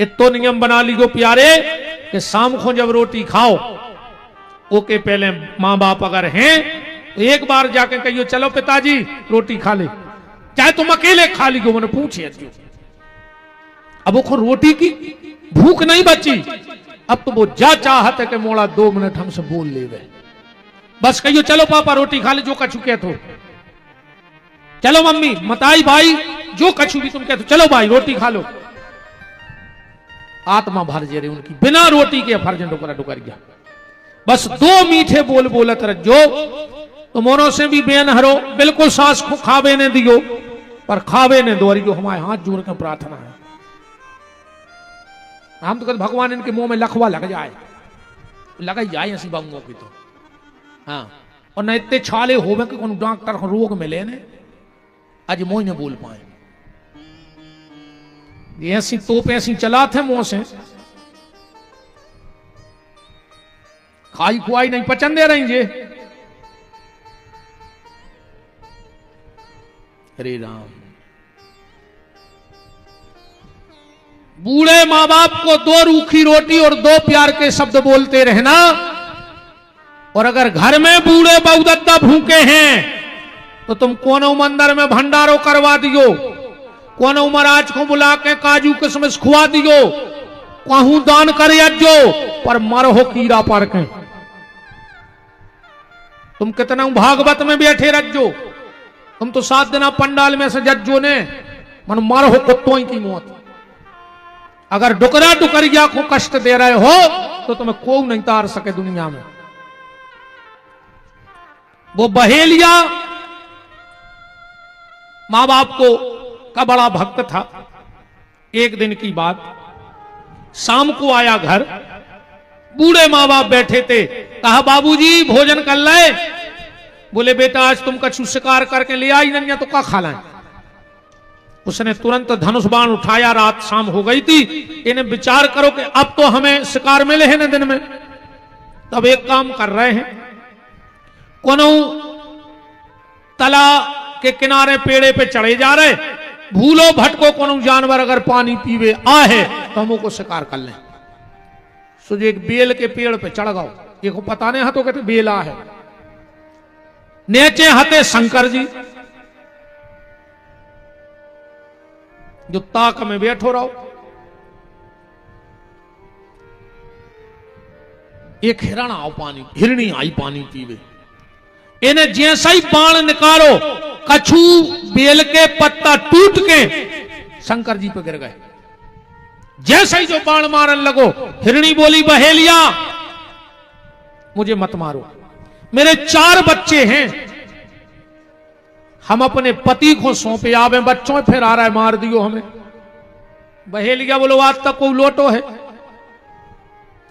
इतो नियम बना लियो प्यारे कि शाम को जब रोटी खाओ ओके पहले माँ बाप अगर हैं तो एक बार जाके कहियो चलो पिताजी रोटी खा ले, चाहे तुम अकेले खा लियो, मैंने पूछे। अब वो रोटी की भूख नहीं बची, अब तो वो जा चाहत है कि मोड़ा 2 मिनट हमसे बोल ले वे, बस कहियो चलो पापा रोटी खा ले जो कछु कहते हो, चलो मम्मी मताई भाई जो कछु भी तुम कहते हो, चलो भाई रोटी खा लो। आत्मा भर जे रही उनकी, बिना रोटी के फर्जन डुकर डुकर गया। बस 2 मीठे बोल बोलत रजो तो मोनो से भी बेन हरो, बिल्कुल सास को खावे ने दियो पर खावे ने दो, जो हमारे हाथ जोड़ कर प्रार्थना है। हम तो कहते भगवान इनके मुंह में लखवा लग जाए, लग ही जाए ऐसी बाबुओं की तो। हाँ, और न इतने छाले होवे कि कौन डॉक्टर को रोग मिले ने आज मोह ने बोल पाए। ऐसी तोप ऐसी चला थे मुंह से, खाई खुआई नहीं पचन दे रही जे। हरे राम। बूढ़े माँ बाप को 2 रूखी रोटी और 2 प्यार के शब्द बोलते रहना, और अगर घर में बूढ़े बहुदत्ता भूखे हैं तो तुम कोनो मंदिर में भंडारो करवा दियो, कोनो महाराज को बुला के काजू किशमिश खुआ दियो, कहूं दान कर अज्जो, पर मरहो कीड़ा पड़ के। तुम कितना भागवत में बैठे रज्जो, तुम तो 7 दिन पंडाल में से जज्जो ने मन मरहो कुत्तों की मौत। अगर डुकरा डुकरिया को कष्ट दे रहे हो तो तुम्हें कोई नहीं तार सके दुनिया में। वो बहेलिया मां बाप को का बड़ा भक्त था। एक दिन की बात, शाम को आया घर, बूढ़े माँ बाप बैठे थे, कहा बाबूजी भोजन कर ले। बोले बेटा आज तुम कछु शिकार करके ले आई नहीं तो क्या खा लाए। उसने तुरंत धनुष बाण उठाया, रात शाम हो गई थी, इन्हें विचार करो कि अब तो हमें शिकार मिले हैं ना दिन में। तब एक काम कर रहे हैं, कोनो तला के किनारे पेड़े पे चढ़े जा रहे, भूलो भटको कोनो जानवर अगर पानी पीवे आहे तो हम को शिकार कर लें। सो एक बेल के पेड़ पे चढ़ गओ, ये को पता नहीं हाथों कहते बेला है। नीचे हते शंकर जी, जो ताक में बैठो रहो। एक हिरण आओ पानी, हिरणी आई पानी पीवे, इन्हें जैसा ही बाण निकालो, कछु बेल के पत्ता टूट के शंकर जी पे गिर गए। जैसा ही जो बाण मारन लगो, हिरणी बोली बहेलिया मुझे मत मारो, मेरे 4 बच्चे हैं, हम अपने पति को सौंपे आवे, बच्चों फिर आ रहा है मार दियो हमें। बहेलिया बोलो आज तक कोई लोटो है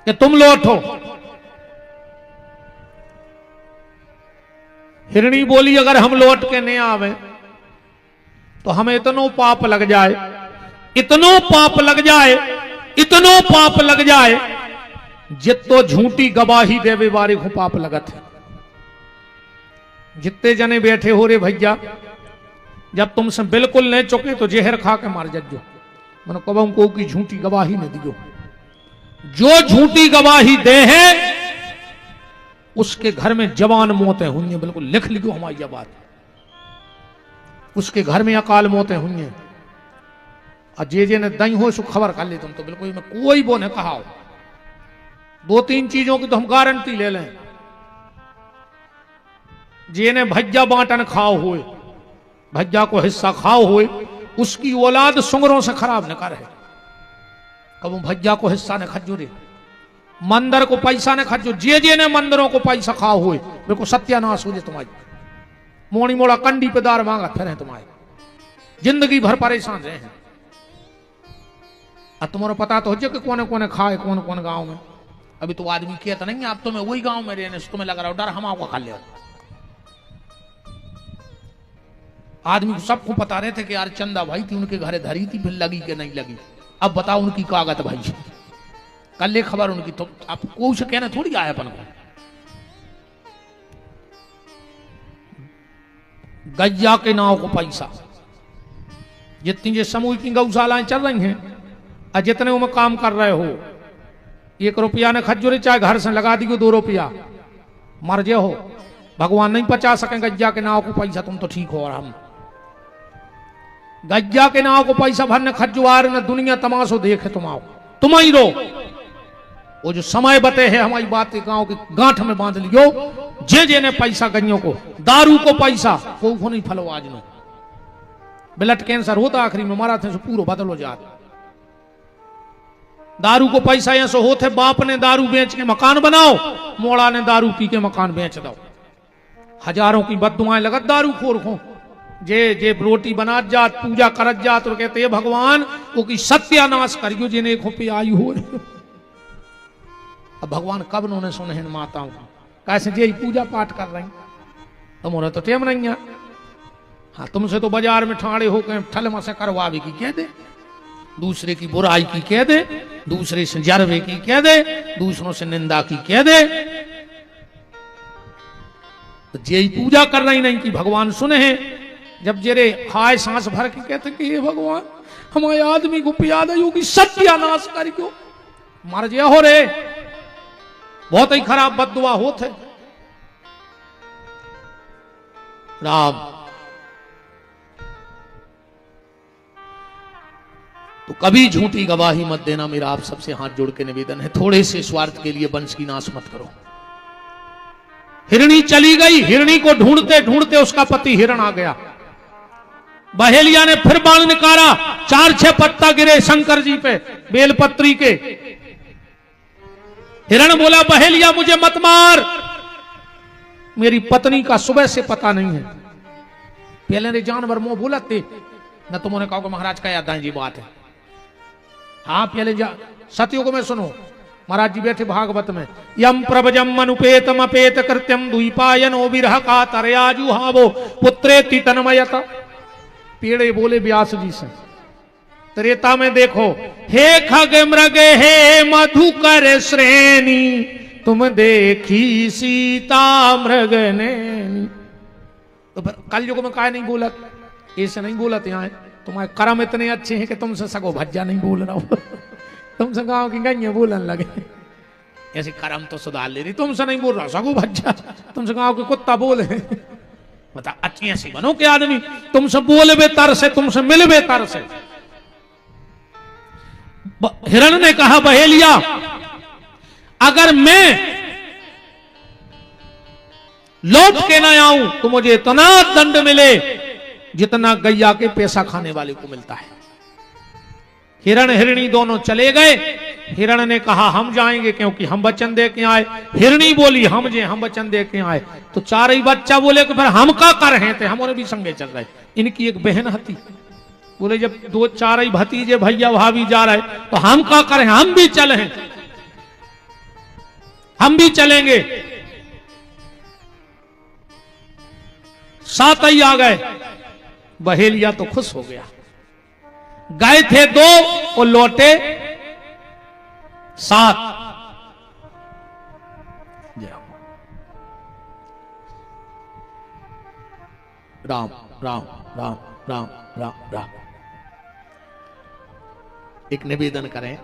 कि तुम लोटो। हिरणी बोली अगर हम लौट के नहीं आवे तो हमें इतनो पाप लग जाए, इतनो पाप लग जाए, इतनो पाप लग जाए, जितो झूठी गवाही देवे बारे को पाप लगत है। जितने जने बैठे हो रे भैया, जब तुमसे बिल्कुल नहीं चुके तो जहर खा के मार जज्जो। मैंने कबा को की झूठी गवाही न दियो। जो झूठी गवाही दे है उसके घर में जवान मौतें हुई, बिल्कुल लिख लिखो हमारी यह बात। उसके घर में अकाल मौतें हुई। और जे ने दई हो सो खबर कर ले तुम तो बिल्कुल में कोई वो ने कहा। 2-3 चीजों की तो हम गारंटी ले लें। जे ने भज्जा बांटन खाओ हुए, भज्जा को हिस्सा खाओ हुए, उसकी औलाद सुंगरों से खराब न करे। कब भज्जा को हिस्सा ने खजो रे, मंदिर को पैसा ने खजो, जे ने मंदिरों को पैसा खाओ हुए, बिल्कुल सत्यानाश हो जाए तुम्हारी। मोड़ी मोड़ा कंडी पे दार मांगा फिर तुम्हारे, जिंदगी भर परेशान रहे हैं। अब तुम्हारा पता तो हो जाए कि कौन कौन खाए, कौन कौन गांव में। अभी तो आदमी कहता नहीं आप तो मैं वही गांव में रहने से तुम्हें लग रहा हो डर हम आपको खा ले। आदमी को सबको पता रहे थे कि यार चंदा भाई थी उनके घरे धरी थी, फिर लगी कि नहीं लगी। अब बताओ उनकी कागत भाई, कल ले खबर उनकी, तो आप कोई से कहना थोड़ी आया अपन को। गैया के नाव को पैसा, जितनी जो समूह की गौशालाएं चल रही हैं और जितने में काम कर रहे हो, 1 रुपया ने खजूरी चाहे घर से लगा दी 2 रुपया, मर जे हो, भगवान नहीं बचा सकेंगे गज्जा के नाव को पैसा, तुम तो ठीक हो। और हम गज्जा के नाव को पैसा भरने खजुआर न दुनिया तमाशो देखे, तुम आओ तुम ही रो। वो जो समय बते है हमारी बात गांव की गांठ में बांध लियो, जे ने पैसा गइयों को, दारू को पैसा को नहीं फलो आज नो, ब्लड कैंसर होता आखिरी में मारा थे, पूरा बदल हो जाता। दारू को पैसा ऐसे होते, बाप ने दारू बेच के मकान बनाओ, मोड़ा ने दारू पी के मकान बेच दो। हजारों की बददुआएं लगत दारू खोर को, जे रोटी बना जात, पूजा करत जात, और कहते भगवान वो की सत्यानाश करियो जिन्हें एक पे आयु हो। अब भगवान कब उन्होंने सुने हैं माताओं को, कैसे जे पूजा पाठ कर रही, तुम्हारा तो टेम नहीं है। हाँ, तुमसे तो बाजार में ठाड़े होकर ठल मसे करवावे की कह दे, दूसरे की बुराई की कह दे, दूसरे से जरवे की कह दे, दूसरों से निंदा की कह दे। तो जे पूजा कर रही नहीं कि भगवान सुने हैं। जब जेरे हाय सांस भर के कहते कि ये भगवान हमारे आदमी को पिया दे कि सत्यानाश करियो, मर जे हो रे, बहुत ही खराब बददुआ होते। राम तो कभी झूठी गवाही मत देना, मेरा आप सबसे हाथ जोड़ के निवेदन है। थोड़े से स्वार्थ के लिए वंश की नाश मत करो। हिरणी चली गई, हिरणी को ढूंढते ढूंढते उसका पति हिरण आ गया। बहेलिया ने फिर बाण निकाला, 4-6 पत्ता गिरे शंकर जी पे बेलपत्री के। हिरण बोला बहेलिया मुझे मत मार, मेरी पत्नी का सुबह से पता नहीं है। पहले ने जानवर मुंह बोलते न, तुमने कहा महाराज का याद जी बात है। हाँ पहले सतयुग में सुनो, महाराज जी बैठे भागवत में, यम प्रभजम अनुपेतम अपेत कृत्यम द्वीपायनो विरह का तरयाजु हावो पुत्रेति तन्मयता। पेड़े बोले व्यास जी से, त्रेता में देखो, हे खग मृग हे मधुकर श्रेणी, तुम देखी सीता मृग नैनी। तो कल युग में काय नहीं बोलत, ऐसे नहीं बोलत। यहाँ तुम्हारे कर्म इतने अच्छे हैं कि तुमसे सगो भज्जा नहीं बोल रहा हूं, तुमसे गाँव की गैया बोलने लगे। ऐसे कर्म तो सुधार ले रही, तुमसे नहीं बोल रहा सगो भज्जा, तुमसे गाँव के कुत्ता बोले। बता अच्छी ऐसी बनो के आदमी, तुमसे बोले बेतर से, तुमसे मिल बेतर से। हिरण ने कहा बहेलिया अगर मैं लौट के ना आऊं तो मुझे इतना दंड मिले जितना गैया के पैसा खाने वाले को मिलता है। हिरण हिरणी दोनों चले गए। हिरण ने कहा हम जाएंगे क्योंकि हम वचन दे के आए। हिरणी बोली हम वचन दे के आए। तो चार ही बच्चा बोले कि फिर हम का कर रहे थे, हमारे भी संगे चल रहे। इनकी एक बहन हती, बोले जब 2-4 ही भतीजे भैया भाभी जा रहे तो हम का करें, हम भी चले हैं, हम भी चलेंगे। 7 ही आ गए। बहेलिया तो खुश हो गया। गए थे 2 और लौटे 7। राम राम राम राम राम राम। एक निवेदन करें,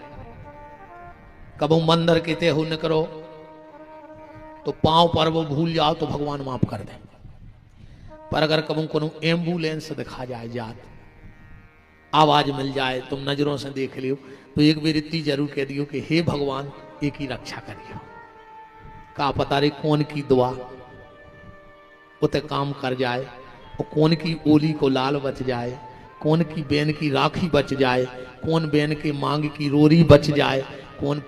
कबू मंदिर के ते हो न करो तो पांव पर वो भूल जाओ तो भगवान माफ कर दे। पर अगर कबू को एम्बुलेंस दिखा जाए, जात आवाज मिल जाए, तुम नजरों से देख लियो तो एक बार इतनी जरूर कह दियो कि हे भगवान एक ही रक्षा करियो। का पता रे कौन की दुआ उते काम कर जाए, और कौन की ओली को लाल बच जाए, कौन की बेन की राखी बच जाए, कौन बेन के मांग की रोरी बच जाए, कौन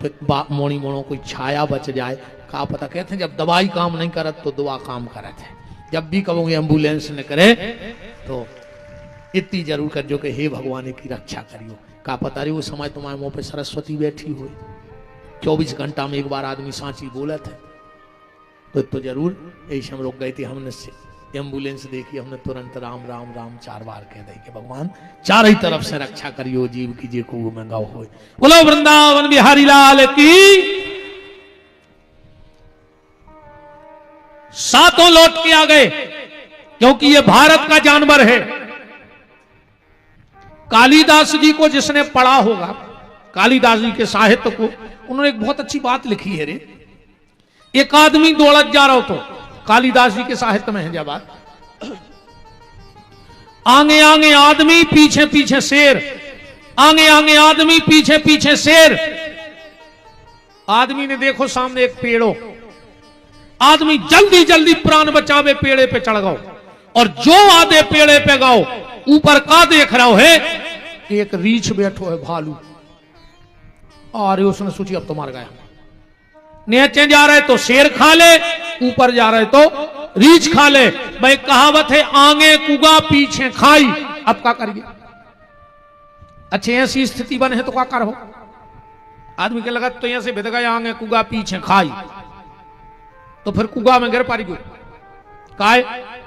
मोड़ी मोड़ों कोई छाया बच जाए। का पता। कहते हैं जब दवाई काम नहीं करत तो दुआ काम करत है। जब भी कहोगे एम्बुलेंस न करे तो इतनी जरूर कर जो कि हे भगवान की रक्षा करियो। का पता रे वो समय तुम्हारे मुंह पे सरस्वती बैठी हुई, 24 घंटा में एक बार आदमी सांची बोला था। तो जरूर ऐसे हम रुक गए थे। हमने एम्बुलेंस देखी, हमने तुरंत राम राम राम 4 बार कह दी कि भगवान चार ही तरफ से रक्षा करियो, जीव की जे को में गाओ हो। बोलो वृंदावन बिहारी लाल की। 7 लौट के आ गए क्योंकि ये भारत का जानवर है। कालिदास जी को जिसने पढ़ा होगा, कालिदास जी के साहित्य को, उन्होंने एक बहुत अच्छी बात लिखी है रे। एक आदमी दौड़त जा रहा हो, तो कालिदास जी के साहित्य में है जब बात, आगे आगे आदमी पीछे पीछे शेर, आगे आगे आदमी पीछे पीछे शेर। आदमी ने देखो सामने एक पेड़ हो, आदमी जल्दी जल्दी प्राण बचावे पेड़े पे चढ़ गओ, और जो आधे पेड़े पे गओ ऊपर का देख रहा है, एक रीछ बैठो है भालू। अरे उसने सोची अब तो मार गया, नीचे जा रहे तो शेर खा ले, ऊपर जा रहे तो रीछ खा ले। भाई कहावत है आगे कुगा पीछे खाई, अब क्या करिए? अच्छे ऐसी स्थिति बने है तो क्या करो? आदमी के लगा तो ऐसे भिद गए आगे कुगा पीछे खाई, तो फिर कुगा में गिर पारी गो काय,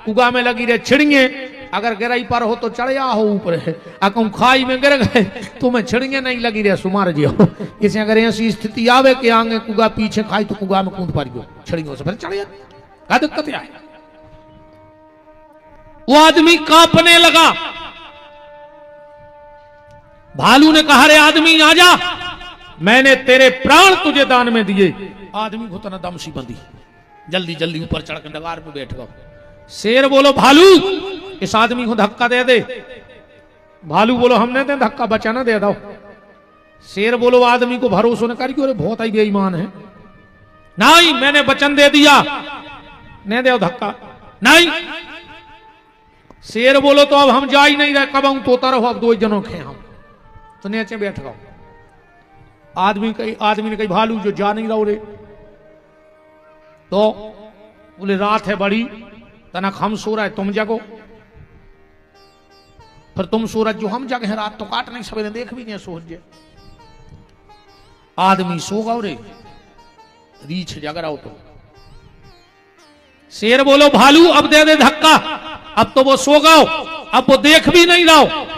कुगा में लगी रहे छिड़िए, अगर गिराई पर हो तो चढ़िया हो ऊपर है, अगर खाई में गिर गए तो मैं छिड़िए नहीं लगी रहे सुमार जी हो। इसे अगर ऐसी स्थिति आवे कि आगे कुगा पीछे खाई तो कुगा में कूद पारी गो छिड़ियों से फिर चढ़िया, क्या दिक्कत है? वो आदमी कांपने लगा। भालू ने कहा रे आदमी आजा, मैंने तेरे प्राण तुझे दान में दिए। आदमी को तना दम सी बंदी, जल्दी जल्दी ऊपर चढ़ के डगार पे बैठ गओ। शेर बोलो भालू इस आदमी को धक्का दे दे। भालू बोलो हमने दे धक्का, बचाना दे दो। शेर बोलो आदमी को भरोसा न करी, अरे बहुत ही बेईमान है। नहीं मैंने वचन दे दिया, नहीं दे धक्का नहीं। शेर बोलो तो अब हम जा ही नहीं रहे, कब हम तोता रहो, अब दो जनों खे हम तो नीचे बैठ गओ। आदमी ने कही भालू जो जा नहीं रहो रे, तो बोले रात है बड़ी, तनक हम सो रहा है तुम जगो, फिर तुम सूरज जो हम जगह रात तो काट नहीं, सवेरे देख भी नहीं सूरज। आदमी सो गओ रे, रीछ जग रहा हो तो। शेर बोलो भालू अब दे दे धक्का, अब तो वो सो गओ, अब वो देख भी नहीं रहो।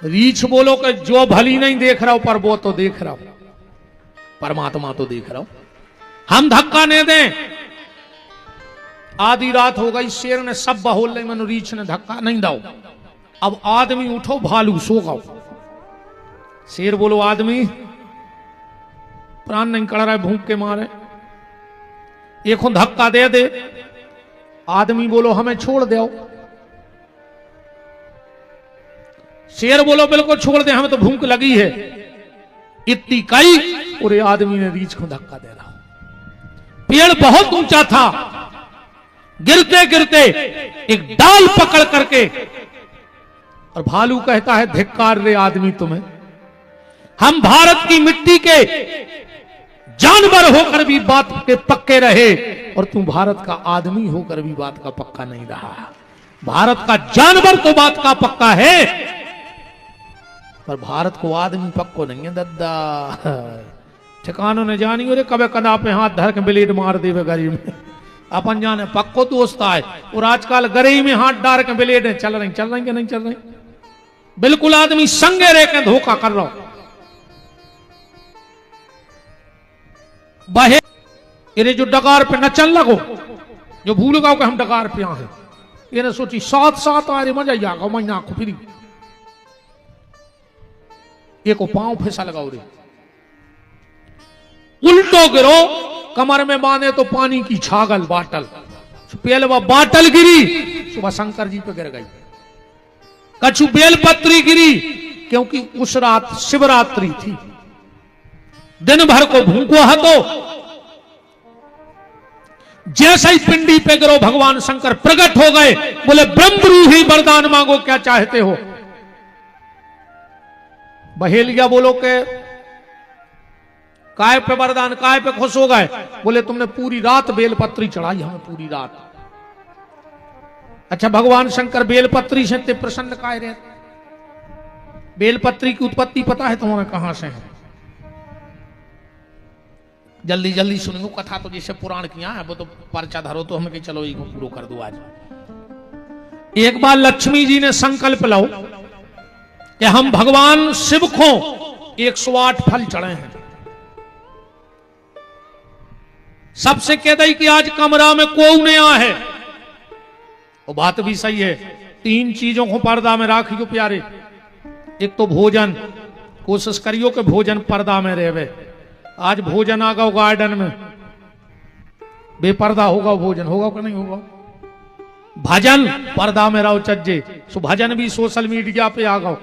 रीछ बोलो कि जो भली नहीं देख रहा हो पर वो तो देख रहा हो, परमात्मा तो देख रहा हो, हम धक्का नहीं दें। आधी रात हो गई, शेर ने सब बहोल नहीं, मनु रीछ ने धक्का नहीं दाओ। अब आदमी उठो, भालू सो गओ। शेर बोलो आदमी प्राण नहीं कड़ रहा है भूख के मारे, एक धक्का दे दे। आदमी बोलो हमें छोड़ दो। शेर बोलो बिल्कुल छोड़ दे, हमें तो भूख लगी है। इतनी कई और आदमी ने रीछ को धक्का दे रहा। पेड़ बहुत ऊंचा था, गिरते गिरते एक डाल पकड़ करके, और भालू कहता है धिक्कार रे आदमी तुम्हें, हम भारत की मिट्टी के जानवर होकर भी बात के पक्के रहे, और तू भारत का आदमी होकर भी बात का पक्का नहीं रहा। भारत का जानवर तो बात का पक्का है, पर भारत को आदमी पक्को नहीं है दद्दा। ठिकानों ने जानी और कबे कदा पे हाथ धर के ब्लेड मार देवे गरीब में, अपन जाने पक्को दोस्त आए। और आजकल गरीब में हाथ डाल के ब्लेड चल रही कि नहीं चल रही, बिल्कुल आदमी संगे रह के धोखा कर रहा हो। बहे ये जो डगार पे नचन लगो, जो भूल गओ कि हम डगार पे हैं, ये ने सोची साथ साथ आ रहे मजा ही आ गो, मैं आंखों फिरी ये को पांव फिसा लगाओ रे, उल्टो गिरो, कमर में बांधे तो पानी की छागल बाटल, पहले वह बाटल गिरी, सुबह शंकर जी पे गिर गई। कछु बेलपत्री गिरी, क्योंकि उस रात शिवरात्रि थी, दिन भर को भूखो हतो। जैसे ही पिंडी पे गिरो भगवान शंकर प्रकट हो गए, बोले ब्रह्मरूही वरदान मांगो क्या चाहते हो। बहेलिया बोलो के काय पे वरदान, काय पे खुश हो गए। बोले तुमने पूरी रात बेलपत्री चढ़ाई हमें, पूरी रात। अच्छा भगवान शंकर बेलपत्री से ते प्रसन्न काय रहे? बेलपत्री की उत्पत्ति पता है तुम्हें कहां से है? जल्दी जल्दी सुनियो कथा, तो जैसे पुराण किया है वो तो पर्चा धरो तो हमें कहीं चलो ये पूरा कर दो आज। एक बार लक्ष्मी जी ने संकल्प लो कि हम भगवान शिव को 108 फल चढ़े हैं। सबसे कह दई कि आज कमरा में कोई नहीं आ है, वो बात भी सही है। 3 चीजों को पर्दा में राखियो प्यारे, एक तो भोजन, कोशिश करियो कि भोजन पर्दा में रहे। आज भोजन आ गो गार्डन में, बेपर्दा होगा भोजन, होगा कि नहीं होगा। भजन पर्दा में रहो चज्जे, सो भजन भी सोशल मीडिया पे आ गो।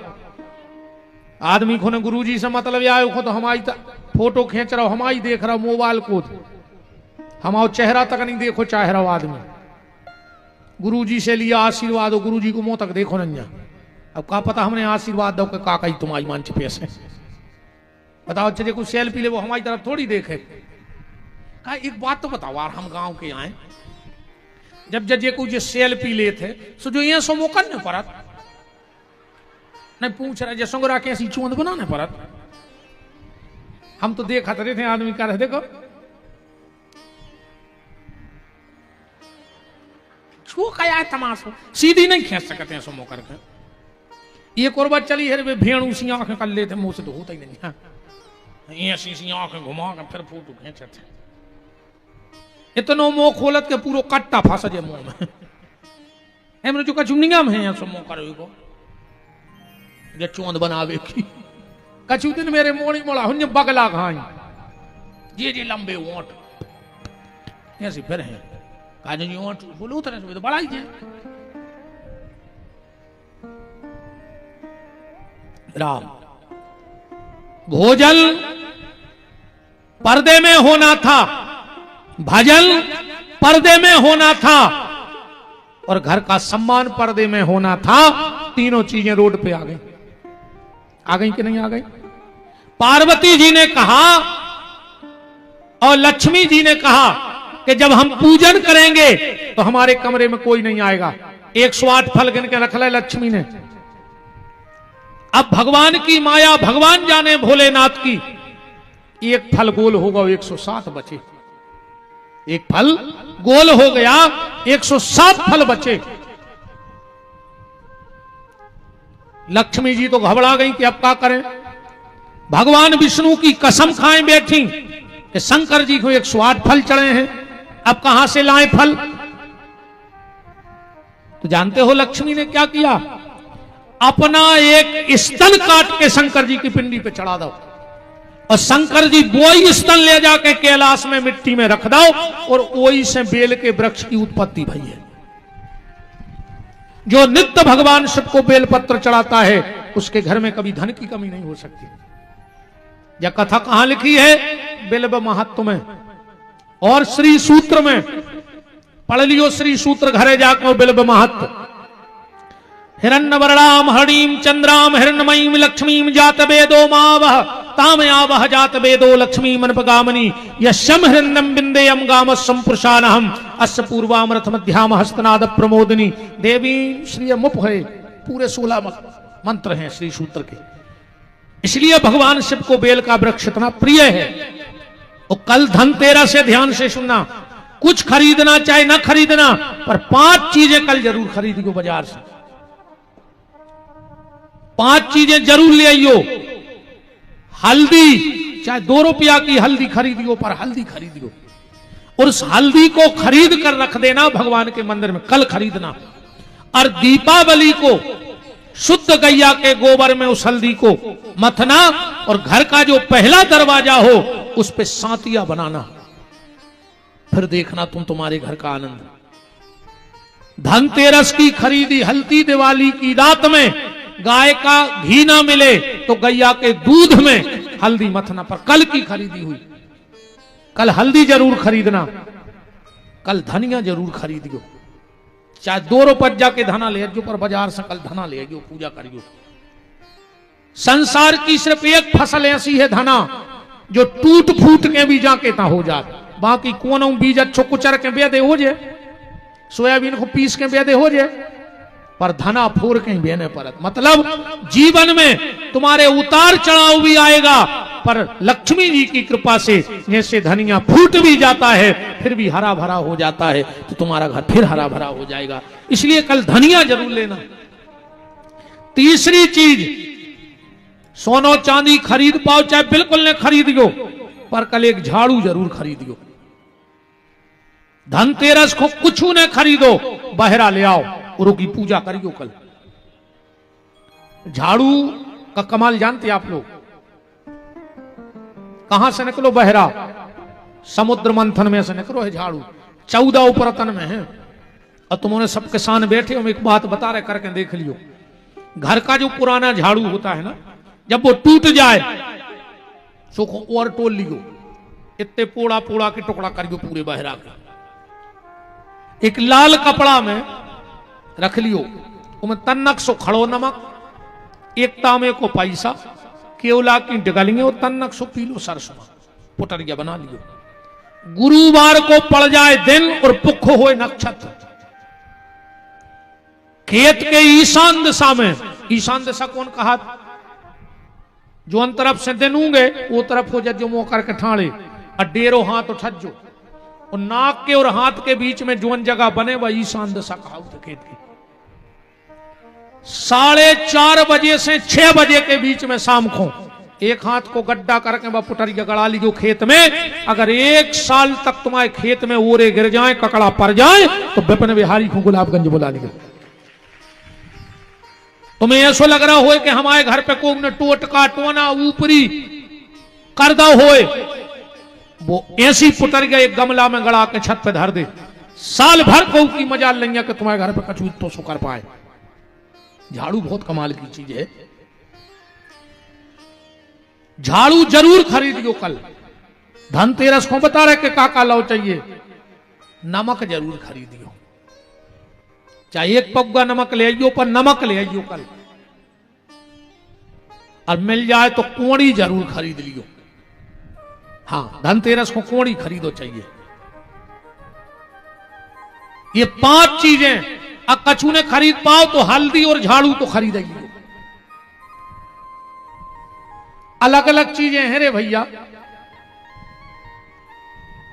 आदमी को ने गुरुजी से मतलब आयो को तो हमारी फोटो खींच रहा, हमारी देख रहा मोबाइल को, हमारा चेहरा तक नहीं देखो चाह रहा आदमी। गुरुजी से लिया आशीर्वाद हो, गुरुजी को मुंह तक देखो नहीं। अब का पता हमने आशीर्वाद दो कि काका ही तुम्हारी मंच पे से बताओ, चलिए कुछ सेल्फी ले, वो हमारी तरफ थोड़ी देखे। कहा एक बात तो बताओ यार, हम गांव के आए, जब जजे को जो सेल्फी ले थे सो जो ये सो मौका नहीं परत नहीं पूछ रहे जैसो को राखे ऐसी चूंद बनाने परत। हम तो देखा रहे थे आदमी कर रहे, देखो छू क्या है तमाशा, सीधी नहीं खींच सकते हैं सोमो करके। एक और बात चली है वे भेड़ू सी आंखें कर लेते, मुंह से तो होता ही नहीं। हाँ ऐसी सी आंखें घुमा कर फिर फोटो खींचे थे। इतनो मुंह खोलत के पूरा कट्टा फंस जाए मुंह में। हम जो कचुनिया में है सो मुंह करो को जे चोंद बनावे की। कछु दिन मेरे मोड़ी मोड़ा हुन बगला खाई जे लंबे ओंठ ऐसे फिर है काजू जी ओंठ बोलो तरह से तो बड़ा ही है। राम भोजन पर्दे में होना था, भजन पर्दे में होना था, और घर का सम्मान पर्दे में होना था। तीनों चीजें रोड पे आ गई। आ गई कि नहीं आ गई? पार्वती जी ने कहा और लक्ष्मी जी ने कहा कि जब हम पूजन करेंगे तो हमारे कमरे में कोई नहीं आएगा। 108 फल गिन के रख ले लक्ष्मी ने। अब भगवान की माया भगवान जाने भोलेनाथ की, एक फल गोल होगा 107 बचे। एक फल गोल हो गया 107 फल बचे। लक्ष्मी जी तो घबरा गई कि अब क्या करें। भगवान विष्णु की कसम खाए बैठी कि शंकर जी को 108 फल चढ़े हैं, अब कहां से लाएं फल। तो जानते हो लक्ष्मी ने क्या किया? अपना एक स्तन काट के शंकर जी की पिंडी पे चढ़ा दो, और शंकर जी वही स्तन ले जाके कैलाश में मिट्टी में रख दो, और वही से बेल के वृक्ष की उत्पत्ति भई है। जो नित्य भगवान शिव को बेलपत्र चढ़ाता है उसके घर में कभी धन की कमी नहीं हो सकती। यह कथा कहां लिखी है? बिल्व महत्व में और श्री सूत्र में। पढ़ लियो श्री सूत्र घरे जाकर बिल्व महत्व। हिरण्यवर्णाम हरिणीम चंद्राम हिरण्यमयीम लक्ष्मीम जात वेदो मावह तामयावह जात वेदो लक्ष्मी मनपगामनी यशम हिरण्यम बिंदेयम गाम संपुरुषानहम अस्य पूर्वामृत मध्याम हस्तनाद प्रमोदिनी देवी श्री मुप है। पूरे 16 मंत्र हैं श्री सूत्र के। इसलिए भगवान शिव को बेल का वृक्ष इतना प्रिय है। और कल धनतेरस से ध्यान से सुनना, कुछ खरीदना चाहे ना खरीदना, पर 5 चीजें कल जरूर खरीदियो बाजार से। 5 चीजें जरूर ले आइयो। हल्दी, चाहे 2 रुपया की हल्दी खरीदियो, पर हल्दी खरीदियो, और उस हल्दी को खरीद कर रख देना भगवान के मंदिर में, कल खरीदना। और दीपावली को शुद्ध गैया के गोबर में उस हल्दी को मथना, और घर का जो पहला दरवाजा हो उस पे सांतिया बनाना। फिर देखना तुम तुम्हारे घर का आनंद। धनतेरस की खरीदी हल्दी दिवाली की रात में गाय का घी ना मिले तो गैया के दूध में हल्दी मथना। पर कल की खरीदी हुई, कल हल्दी जरूर खरीदना, कल धनिया जरूर खरीदियो। चाहे 2 रुपया के धना ले जो, पर बाजार से कल धना ले जो, पूजा करियो। संसार की सिर्फ एक फसल ऐसी है धना जो टूट फूट के भी जाके ता हो जाए। बाकी कोनो बीज अच्छो कुचर के बेदे हो जाए, सोयाबीन को पीस के बेदे हो जाए, पर धना फोड़ के बेने परत। मतलब जीवन में तुम्हारे उतार चढ़ाव भी आएगा, पर लक्ष्मी जी की कृपा से जैसे धनिया फूट भी जाता है फिर भी हरा भरा हो जाता है, तो तुम्हारा घर फिर हरा भरा हो जाएगा। इसलिए कल धनिया जरूर लेना। तीसरी चीज, सोनो चांदी खरीद पाओ चाहे बिल्कुल न खरीदियो, पर कल एक झाड़ू जरूर खरीदियो। धनतेरस को कुछ न खरीदो, बहरा ले आओ और की पूजा करियो। कल झाड़ू का कमाल जानते आप लोग? कहां से निकलो बहरा? समुद्र मंथन में से निकलो है झाड़ू, 14 उपरतन में है। और तुमने सब किसान बैठे हो, एक बात बता रहे, करके देख लियो। घर का जो पुराना झाड़ू होता है ना, जब वो टूट जाए सो और टोल लियो, इतने पोड़ा पोड़ा के टुकड़ा करियो पूरे बहरा का। एक लाल कपड़ा में रख लियो, उसमें तन्नक सो खड़ो नमक, एक तांबे को पैसा, केवला की डगलिए और तन्नक सो पीलो सरसों, पुटरिया बना लियो। गुरुवार को पड़ जाए दिन और पुख होए नक्षत्र, खेत के ईशान दिशा में, ईशान दिशा कौन कहा? जो अन तरफ से दिन होंगे वो तरफ हो जाए, जो मुंह करके ठाणे और डेरो हाथ उठजो, और नाक के और हाथ के बीच में जोन जगह बने वह ईशान दिशा कहा खेत की। 4:30 बजे से 6 बजे के बीच में शाम को एक हाथ को गड्ढा करके वह पुटरिया गड़ा लीजिए खेत में। अगर 1 साल तक तुम्हारे खेत में ओरे गिर जाए, ककड़ा पड़ जाए, तो विपिन बिहारी को गुलाबगंज बुला लीजिए। तुम्हें ऐसा लग रहा हो कि हमारे घर पे कोई ने टोटका टोना ऊपरी करदा होए, वो ऐसी पुटरिया एक गमला में गड़ा के छत पे धर दे, साल भर को की मजाल नहीं है कि तुम्हारे घर पे कछु तो सो कर पाए। झाड़ू बहुत कमाल की चीज है। झाड़ू जरूर खरीदियो कल। धनतेरस को बता रहे कि काका लाओ चाहिए, नमक जरूर खरीदियो, चाहे 1 पग्गा नमक ले आइयो, पर नमक ले आइयो कल। और मिल जाए तो कोड़ी जरूर खरीद लियो। हाँ, धनतेरस को कोड़ी खरीदो चाहिए। ये 5 चीजें अब कछु ने खरीद पाओ तो हल्दी और झाड़ू तो खरीदेगी। अलग अलग चीजें हैं रे भैया।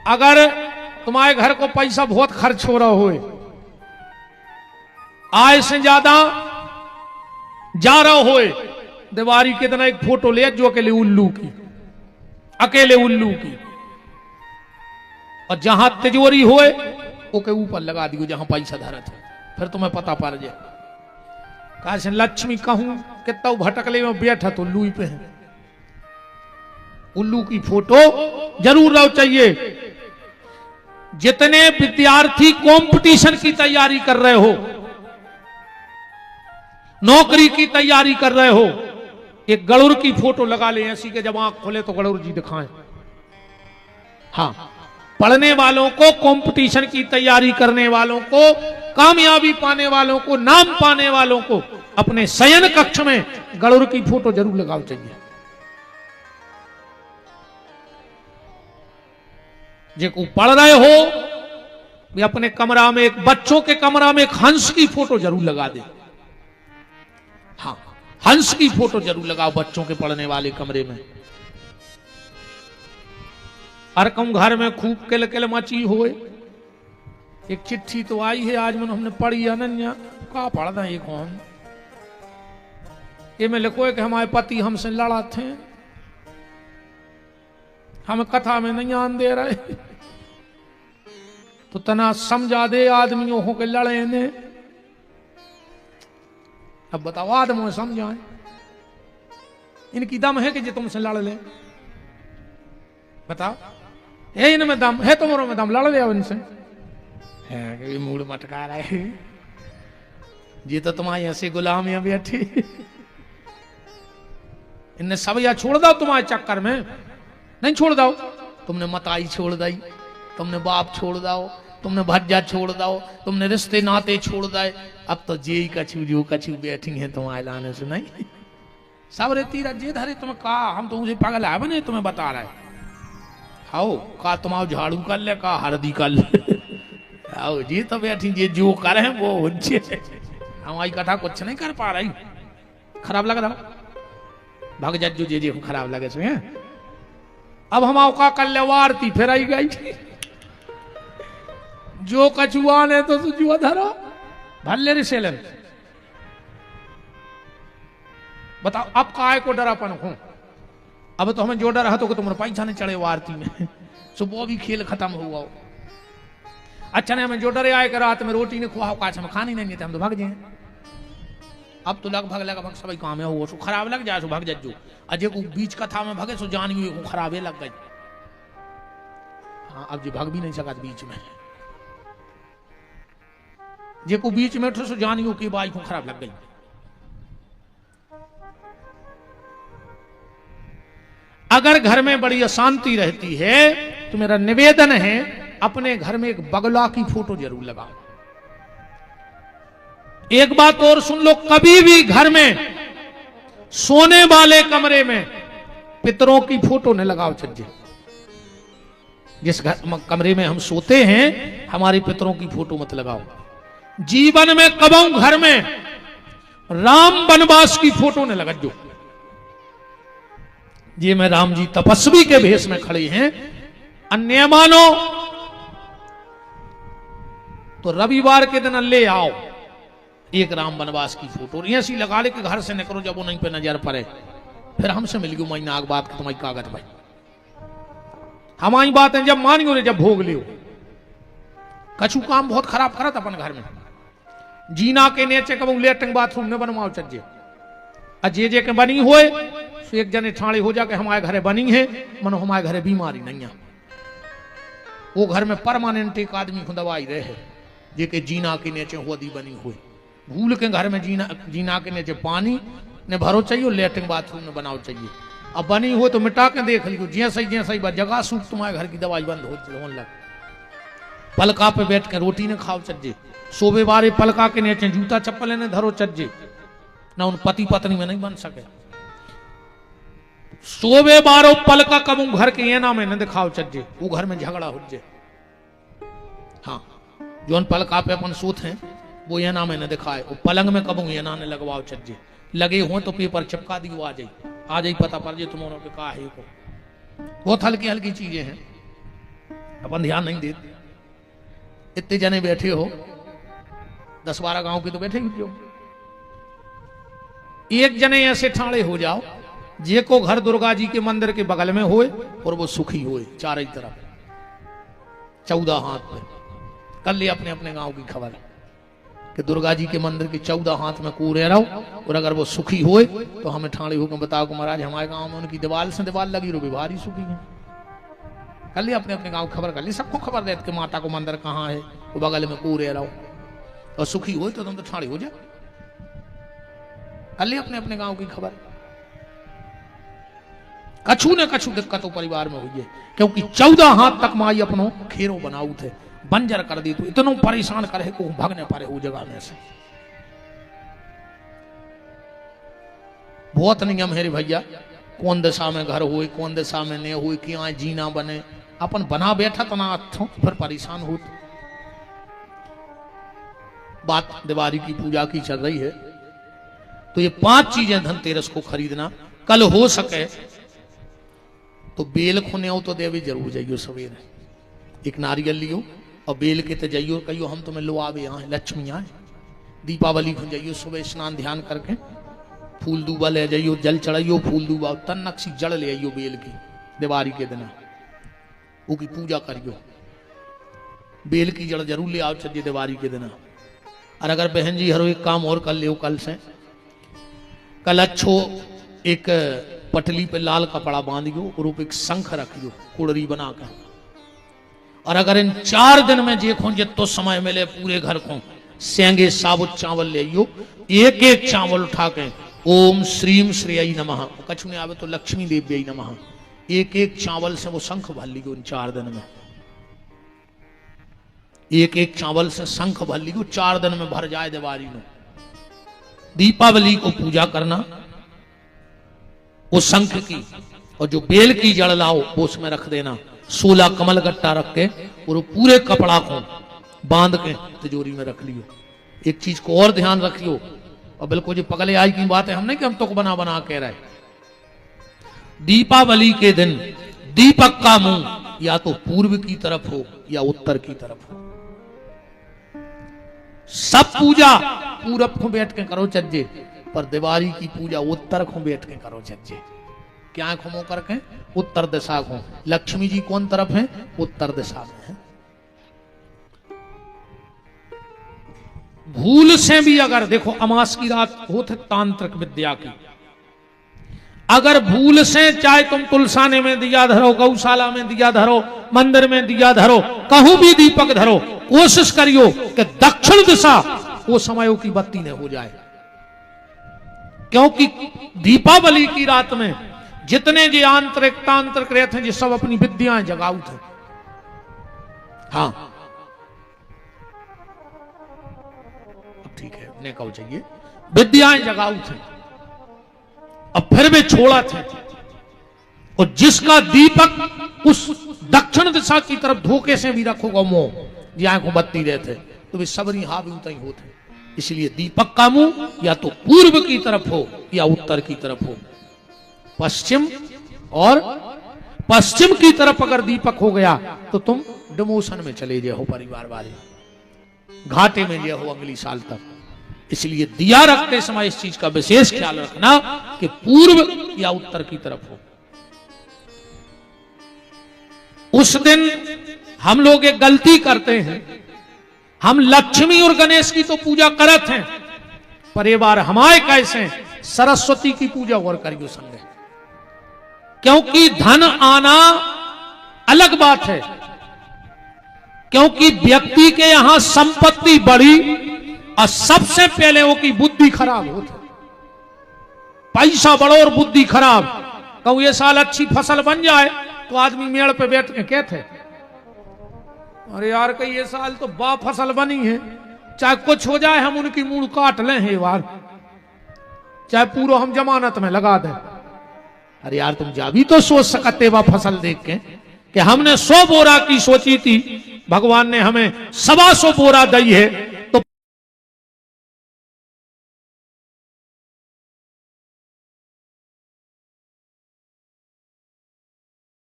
अगर तुम्हारे घर को पैसा बहुत खर्च हो रहा हो, आय से ज्यादा जा रहा हो, दिवाली के दिन एक फोटो ले जो अकेले उल्लू की, अकेले उल्लू की, और जहां तिजोरी होए ओके ऊपर लगा दियो जहां पैसा धरत है, फिर तुम्हें पता पड़ जाए। काश लक्ष्मी कहूं कितना भटकले में बैठा तो उल्लू पे है। उल्लू की फोटो जरूर रहो चाहिए। जितने विद्यार्थी कंपटीशन की तैयारी कर रहे हो, नौकरी की तैयारी कर रहे हो, एक गरुड़ की फोटो लगा ले ऐसी के जब आंख खोले तो गरुड़ जी दिखाएं। हाँ, पढ़ने वालों को, कंपटीशन की तैयारी करने वालों को, कामयाबी पाने वालों को, नाम पाने वालों को अपने शयन कक्ष में गरुड़ की फोटो जरूर लगाओ चाहिए। जो पढ़ रहे हो भी अपने कमरा में, एक बच्चों के कमरा में एक हंस की फोटो जरूर लगा दे। हाँ, हंस की फोटो जरूर लगाओ बच्चों के पढ़ने वाले कमरे में। हर कम घर में खूब किल किल मची होए। एक चिट्ठी तो आई है आज मन हमने पढ़ी, अनन्या का पढ़ना ये कौन, ये में लिखो है कि हमारे पति हमसे लड़ा थे, हमें कथा में नहीं आन दे रहे, तो तना समझा दे आदमियों हो के लड़े ने। अब बताओ आदमों समझाएं, इनकी दम है कि जो तुमसे लड़ ले? बताओ, है इनमें दम है? तुम्हारों में दम, लड़ ले इनसे? है मूड मटका रहे, ये तो तुम्हारी ऐसे गुलाम यहाँ बैठी, इनने सब या छोड़ दो तुम्हारे चक्कर में। नहीं छोड़ दो, तुमने मताई छोड़ दी, तुमने बाप छोड़ दो, तुमने भज्जा छोड़ दो, तुमने रिश्ते नाते छोड़ दे। अब तो जे कछु जो कछु बैठी है तुम्हारे लाने से नहीं, सब रेती जे धरे तुम्हें कहा, हम तो मुझे पागल है बने तुम्हें बता रहे। आओ का तुम्हारा झाड़ू कर ले, का हरदी कर ले, आओ जी तो बैठी जे जो करे वो हमारी कथा कुछ नहीं कर पा रही। खराब लग रहा भाग जा जो जे खराब लगे सो। अब हम का कल्यावारती फिर आई गई, जो कछुआ ने तो जुआ धरा भल्ले रे सेलन। बताओ अब काय को डरापन हो? अब तो हमें जो डर है तो तुम्हारे पैसा नहीं चढ़े वारती में, सुबह भी खेल खत्म हुआ। अच्छा ने हमें जो डरे आए कि रात में रोटी ने खुआ काश हम खानी नहीं थे, हम तो भाग जाए। अब तो लगभग लगभग सभी काम है वो सो खराब लग जाए सो भग जज्जो अजय को बीच कथा में भगे सो जान गई को खराबे लग गई। हाँ अब जी भग भी नहीं सका बीच में जे को बीच में उठो सो जान गई की बाई को खराब लग गई। अगर घर में बड़ी अशांति रहती है तो मेरा निवेदन है अपने घर में एक बगला की फोटो जरूर लगाओ। एक बात और सुन लो, कभी भी घर में सोने वाले कमरे में पितरों की फोटो न लगाओ चज्जे। जिस कमरे में हम सोते हैं हमारे पितरों की फोटो मत लगाओ। जीवन में कबों घर में राम वनवास की फोटो न लगाओ। ये में राम जी तपस्वी के भेष में खड़े हैं, अन्य मानो तो रविवार के दिन ले आओ एक राम वनवास की फोटो ऐसी लगा ले कि घर से निकलो जब वो नहीं पे नजर पड़े। फिर हमसे मिल गई महीना आग बात तुम्हारी कागज भाई हमारी बात है जब मानियो रे जब भोग लियो। कछु काम बहुत खराब करत अपन घर में जीना के नीचे कब लेटरिंग बाथरूम में बनवाओ चज्जे अजे जे के बनी होए तो एक जने ठाणे हो जाके हमारे घरे बनी है मनो हमारे घरे बीमारी नहीं है। वो घर में परमानेंट एक आदमी को दवाई रहे जे के जीना के नीचे होदी बनी हुई भूल के घर में जीना के नीचे पानी ने भरो चाहिए लेटरिंग बाथरूम में बनाओ चाहिए। अब बनी हो तो मिटा के देख लियो जैसे ही जगह सूख तुम्हारे घर की दवाई बंद होने लग। पलका पे बैठ के रोटी ने खाओ चज्जे सोबे बारे पलका के नीचे जूता चप्पल ने धरो चज्जे ना उन पति पत्नी में नहीं बन सके। सोबे बारो पलका कबू घर के ये ना में न दिखाओ चज्जे वो घर में झगड़ा हो जाए। हाँ जो पलका पे अपन सोते हैं वो ये ना में न दिखाए वो पलंग में कबू ये ना ने लगवाओ चज्जे लगे हो तो पेपर चिपका दियो आ जाई पता पड़ जाए तुम्हारों पे कहा है को। बहुत हल्की हल्की चीजें हैं अपन ध्यान नहीं देते। इतने जने बैठे हो 10-12 गांव के तो बैठे ही हो। एक जने ऐसे ठाणे हो जाओ जे को घर दुर्गा जी के मंदिर के बगल में होए और वो सुखी होए चारों तरफ 14 हाथ में। कर ले अपने अपने गांव की खबर कि दुर्गा जी के मंदिर के 14 हाथ में कूरे रहो और अगर वो सुखी होए तो हमें ठाणे होकर बताओ कि महाराज हमारे गांव में उनकी दीवार से दीवार लगी रो भारी सुखी है। कर ले अपने अपने गांव खबर कर ले सबको खबर दे कि माता को मंदिर कहाँ है वो बगल में कूरे रहो और सुखी हो तो तुम तो ठाणे हो जाओ। कर ले अपने अपने गांव की खबर। कछु न कछु दिक्कत परिवार में हुई है क्योंकि 14 हाथ तक माई अपनो खेरो बनाऊ थे बंजर कर दी तो इतनो परेशान करे को भगने पारे वो जगह में से। बहुत नियम है रे भैया कौन दिशा में घर हुए कौन दिशा में नहीं हुए कि यहाँ जीना बने अपन बना बैठा तना फिर परेशान हो। बात दिवाली की पूजा की चल रही है तो ये 5 चीजें धनतेरस को खरीदना। कल हो सके तो बेल खुने हो तो देवी जरूर जाइयो सवेरे एक नारियल लियो और बेल के तो जाइयो कहियो हम तुम्हें लो आवे यहाँ लक्ष्मी आए। दीपावली को जाइयो सुबह स्नान ध्यान करके फूल दूबा ले जाइयो जल चढ़ाइयो फूल दूबा तन नक्सी जड़ ले आइयो बेल की दिवाली के दिन वो की पूजा करियो। बेल की जड़ जरूर ले आओ चलिए दिवाली के दिन। और अगर बहन जी हर एक काम और कर लियो कल से कल अच्छो एक पटली पे लाल कपड़ा बांधियो और ऊपर एक शंख रखियो कुड़री बना कर। और अगर इन 4 दिन में देखो जितो समय मिले पूरे घर को सेंगे साबुत चावल ले आइयो एक एक चावल उठा के ओम श्रीम श्रेय नमः कछु नहीं आवे तो लक्ष्मी देव्य नमः एक एक चावल से वो शंख भर लियो इन 4 दिन में। एक एक चावल से शंख भर लियो 4 दिन में भर जाए दिवाली में। दीपावली को पूजा करना वो शंख की और जो बेल की जड़ लाओ वो उसमें रख देना 16 कमल गट्टा रख के और वो पूरे कपड़ा को बांध के तिजोरी में रख लियो। एक चीज को और ध्यान रखियो और बिल्कुल जो पगले आई की बात है हम नहीं कि हम तो बना बना कह रहे। दीपावली के दिन दीपक का मुंह या तो पूर्व की तरफ हो या उत्तर की तरफ हो। सब पूजा पूरब को बैठ के करो चज्जे पर दिवाली की पूजा उत्तर को बैठ के करो चज्जे। क्या खुमो करके उत्तर दिशा को। लक्ष्मी जी कौन तरफ है उत्तर दिशा में है। भूल से भी अगर देखो अमास की रात होते तांत्रिक विद्या की, अगर भूल से चाहे तुम तुलसाने में दिया धरो, गौशाला में दिया धरो, मंदिर में दिया धरो, कहूं भी दीपक धरो, कोशिश करियो कि दक्षिण दिशा वो समयों की बत्ती न हो जाए। क्योंकि दीपावली की रात में जितने जो आंतरिक तांत्रिक रहते हैं, जो सब अपनी विद्याएं जगाऊ थे। हाँ ठीक है, ने कहो चाहिए विद्याएं जगाऊ थे, अब फिर भी छोड़ा थे। और जिसका दीपक उस दक्षिण दिशा की तरफ धोखे से भी रखोगा मुंह, जहां को बत्ती रहते तो वे सबरी हावी उतई होते। इसलिए दीपक का मुंह या तो पूर्व की तरफ हो या उत्तर की तरफ हो। पश्चिम और पश्चिम की तरफ अगर दीपक हो गया तो तुम डिमोशन में चले जाओ, परिवार वाले घाटे में जाओ अगली साल तक। इसलिए दिया रखते समय इस चीज का विशेष ख्याल रखना कि पूर्व या उत्तर की तरफ हो। उस दिन हम लोग एक गलती करते हैं, हम लक्ष्मी और गणेश की तो पूजा करते हैं, पर ये बार हमारे कैसे सरस्वती की पूजा और करियो संगे। क्योंकि धन आना अलग बात है, क्योंकि व्यक्ति के यहां संपत्ति बढ़ी और सबसे पहले वो की बुद्धि खराब होती। पैसा बढ़ो और बुद्धि खराब। कहूं ये साल अच्छी फसल बन जाए तो आदमी मेड़ पे बैठ के कहते, अरे यार कहीं ये साल तो बा फसल बनी है, चाहे कुछ हो जाए हम उनकी मूड़ काट लें है बार, चाहे पूरा हम जमानत में लगा दें। अरे यार तुम जा भी तो सोच सकते बा फसल देख के कि हमने 100 बोरा की सोची थी, भगवान ने हमें 125 बोरा दी है, तो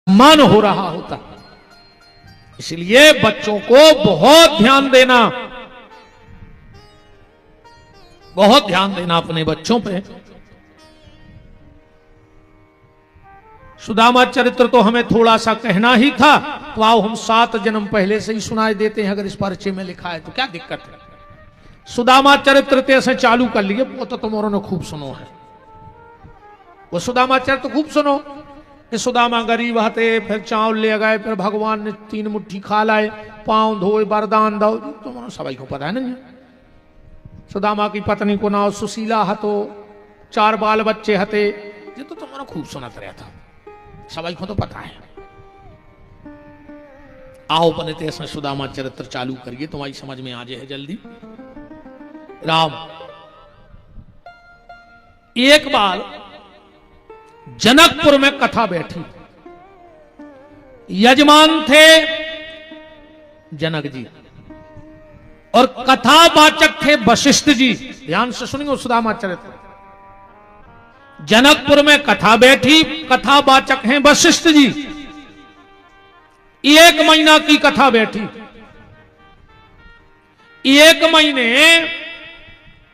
मान हो रहा होता। इसलिए बच्चों को बहुत ध्यान देना, बहुत ध्यान देना अपने बच्चों पे। सुदामा चरित्र तो हमें थोड़ा सा कहना ही था, तो आओ हम 7 जन्म पहले से ही सुनाए देते हैं। अगर इस परिचय में लिखा है तो क्या दिक्कत है। सुदामा चरित्र से चालू कर लिए, वो तो तुम्हारों ने खूब सुनो है। वो सुदामा चरित्र खूब सुनो कि सुदामा गरीब हते, फिर चावल ले गए, फिर भगवान ने 3 मुट्ठी खा लाए, पांव धोए, वरदान दो, तुम्हारा सभी को पता है ना। सुदामा की पत्नी को नाम सुशीला हतो, 4 बाल बच्चे हते, ये तो तुम्हारा खूब सुनत रहता, सभी को तो पता है। आओ अपने तेज सुदामा चरित्र चालू करिए, तुम्हारी समझ में आ जाए जल्दी। राम एक बार जनकपुर में कथा बैठी, यजमान थे जनक जी और कथावाचक थे वशिष्ठ जी। ध्यान से सुनिए सुदामा चरित्र। जनकपुर में कथा बैठी, कथावाचक हैं वशिष्ठ जी। 1 महीना की कथा बैठी, 1 महीने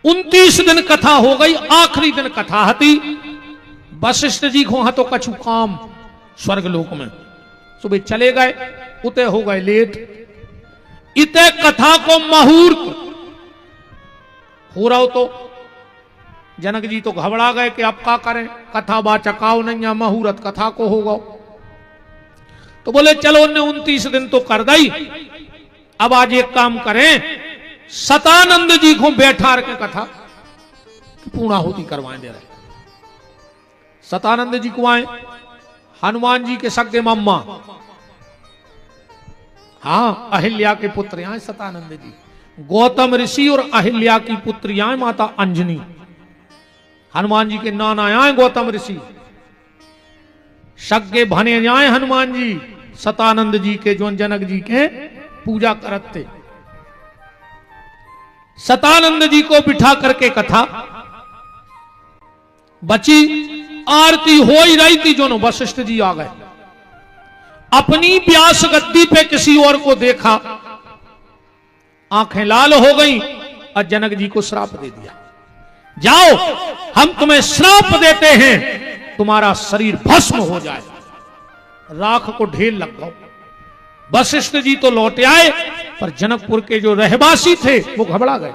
29 दिन कथा हो गई, आखिरी दिन कथा हती। वशिष्ठ जी को तो कछु काम स्वर्ग लोक में, सुबह चले गए, उते हो गए लेट। इते कथा को मुहूर्त हो रहा हो तो जनक जी तो घबरा गए कि अब क्या करें, कथा बाचकाओ नहीं या मुहूर्त कथा को होगा। तो बोले चलो उन्हें 29 दिन तो कर दी, अब आज एक काम करें, सतानंद जी को बैठा के कथा पूर्णाहुति करवाएं दे रहे। सतानंद जी को आए, हनुमान जी के सगे मम्मा, हाँ अहिल्या के पुत्र आए सतानंद जी। गौतम ऋषि और अहिल्या की पुत्री आए माता अंजनी। हनुमान जी के नाना आए गौतम ऋषि, सगे भने आए हनुमान जी सतानंद जी के, जो जनक जी के पूजा करते। सतानंद जी को बिठा करके कथा बची, आरती हो ही रही थी, जो वशिष्ठ जी आ गए। अपनी व्यास गद्दी पे किसी और को देखा, आंखें लाल हो गई और जनक जी को श्राप दे दिया, जाओ हम तुम्हें श्राप देते हैं, तुम्हारा शरीर भस्म हो जाए, राख को ढेर लग गओ। वशिष्ठ जी तो लौट आए, पर जनकपुर के जो रहवासी थे वो घबरा गए।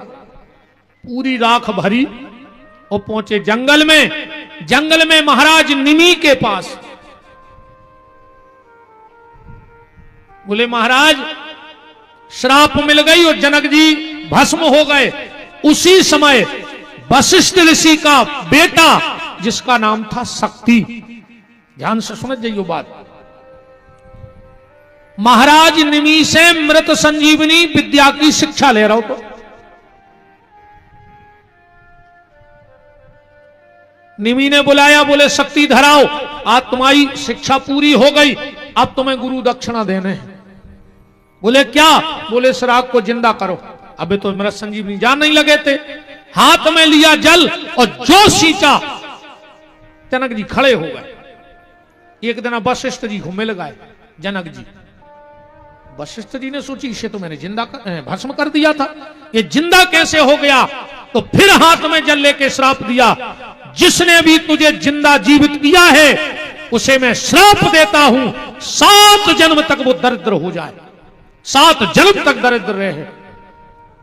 पूरी राख भरी और पहुंचे जंगल में। जंगल में महाराज निमि के पास बोले महाराज श्राप मिल गई और जनक जी भस्म हो गए। उसी समय वशिष्ठ ऋषि का बेटा जिसका नाम था शक्ति, ध्यान से समझ जाइए बात, महाराज निमि से मृत संजीवनी विद्या की शिक्षा ले रहा हो तो निमि ने बुलाया, बोले शक्ति धराओ, आज तुम्हारी शिक्षा पूरी हो गई, अब तुम्हें गुरु दक्षिणा देने हैं। बोले क्या? बोले श्राप को जिंदा करो। अबे तो मृत संजीवनी जान नहीं लगे थे। हाथ में लिया जल और जो सींचा, जनक जी खड़े हो गए। एक दिन वशिष्ठ जी को मिल गए जनक जी। वशिष्ठ जी ने सोची इसे तो मैंने जिंदा भस्म कर दिया था, ये जिंदा कैसे हो गया? तो फिर हाथ में जल लेके श्राप दिया, जिसने भी तुझे जिंदा जीवित किया है उसे मैं श्राप देता हूं, 7 जन्म तक वो दरिद्र हो जाए, 7 जन्म तक दरिद्र रहे।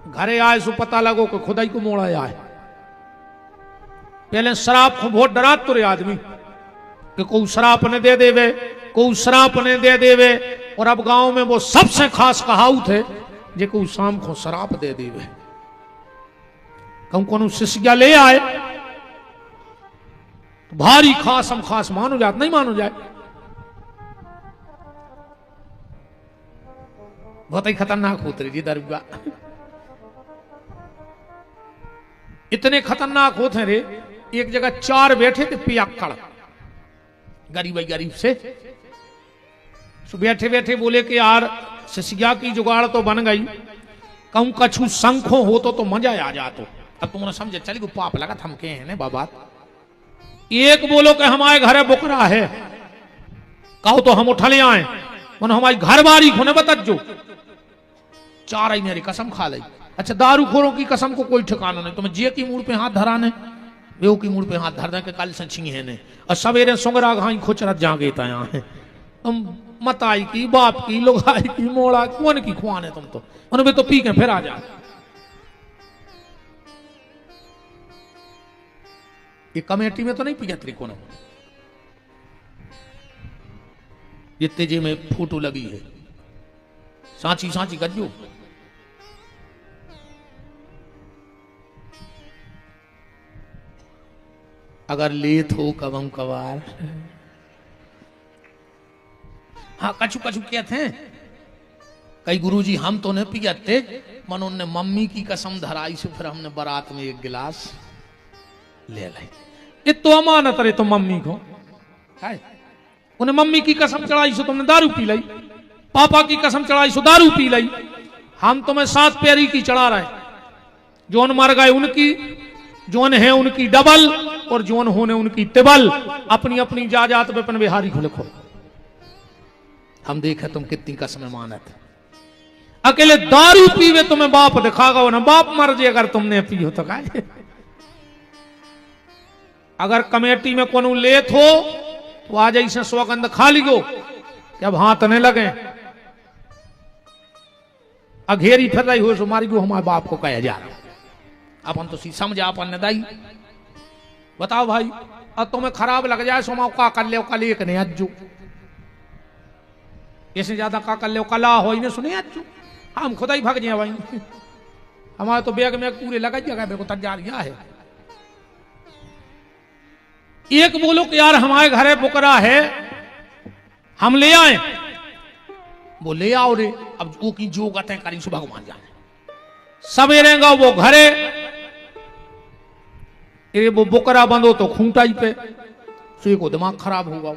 घरे आए सो पता लगो कि खुदाई को मोड़ा आए। पहले श्राप को बहुत डरा तो रे आदमी कि कोई श्राप ने दे देवे, कोई श्राप ने दे देवे। और अब गांव में वो सबसे खास कहावत है जे कोई शाम को श्राप दे देवे। कौन शिष्या ले आए तो भारी खास हम खास मानो जात, नहीं मानो जाए। बहुत ही खतरनाक होते रही जी दरगाह, इतने खतरनाक होते रे। एक जगह 4 बैठे थे पियक्कड़, गरीब से बैठे बैठे बोले कि यार शिष्या की जुगाड़ तो बन गई, कहूं कछु शंखों हो तो मजा आ जातो। अब तुमने समझे चली को पाप लगा थमके हैं बाबा। एक बोलो कि हमारे घरे बुकरा है, कहो तो हम उठा ले आए, मन हमारी घर बारी खुने बतजो। 4 ही मेरी कसम खा ली। अच्छा दारूखोरों की कसम को कोई ठिकाना नहीं, तुम्हें जे की मूड पे हाथ धराने, वे की मूड पे हाथ धर दे के कल से छिंगे ने और सवेरे सुंगरा घाई खुचरत जागे तया है। तुम मताई की, बाप की, लुगाई की, मोड़ा कौन की खुआने तुम तो उनमें तो पी के फिर आ जा। ये कमेटी में तो नहीं पिया त्रिकोण, ये तेजे में फोटो लगी है, सांची सांची गज्जू। अगर लेत हो कबम कबार, हाँ कछु कछु कहते हैं कई गुरुजी हम तो नहीं पियते, मन उन्होंने मम्मी की कसम धराई से फिर हमने बारात में 1 गिलास ले ली। ये तो अमानत रहे तो मम्मी को है, उन्हें मम्मी की कसम चढ़ाई सो तुमने दारू पी ली, पापा की कसम चढ़ाई सो दारू पी ली। हम तुम्हें 7 पैरी की चढ़ा रहे, जोन मर गए उनकी, जोन है उनकी डबल और जोन होने उनकी तिबल। अपनी अपनी जाजात पे अपन बिहारी को लिखो, हम देखे तुम कितनी कसम मानत। अकेले दारू पीवे तुम्हें बाप दिखागा ना, बाप मर जाए अगर तुमने पियो तो काय। अगर कमेटी में कोनो लेत हो तो आज ऐसे सौगंध खा लियो जब हाथ नहीं लगे, अघेरी फिर रही हो मारी गो हमारे बाप को कह जा रहा। अपन तो सी समझा अपन दाई बताओ भाई, अब तुम्हें खराब लग जाए सो का कर ले कल एक नहीं अज्जू, इससे ज्यादा का कर ले कला हो ही सुने अज्जू, हम खुदा ही भाग जाए भाई। हमारे तो बैग में पूरे लगा जगह मेरे को तैयार किया है। एक बोलो कि यार हमारे घरे बुकरा है हम ले आए, वो ले आओ रे। अब वो की जो गते करी सो भगवान जाने, सवेरेगा वो घरे, वो बुकरा बंदो तो खूंटा ही पे, सो को दिमाग खराब होगा